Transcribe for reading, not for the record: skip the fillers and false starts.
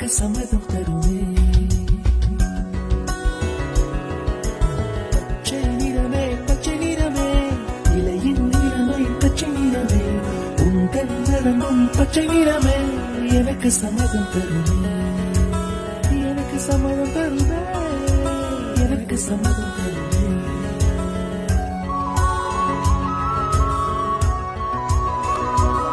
எனக்கு சம்மதம் தருமே. பச்சை நிறமே பச்சை நிறமே, இலையின் நிறமை பச்சை நிறமே, உங்கள் நலமும் பச்சை நிறமே, எனக்கு சம்மதம் தருமே, எனக்கு சம்மதம் தருமே, எனக்கு சம்மதம் தருமே.